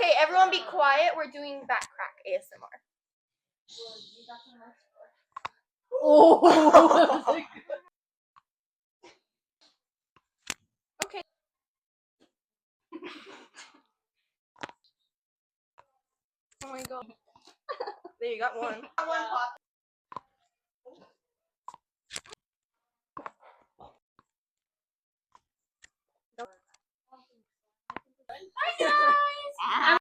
Okay, everyone be quiet. We're doing back crack ASMR. Oh. Okay. Oh my god. There you got one.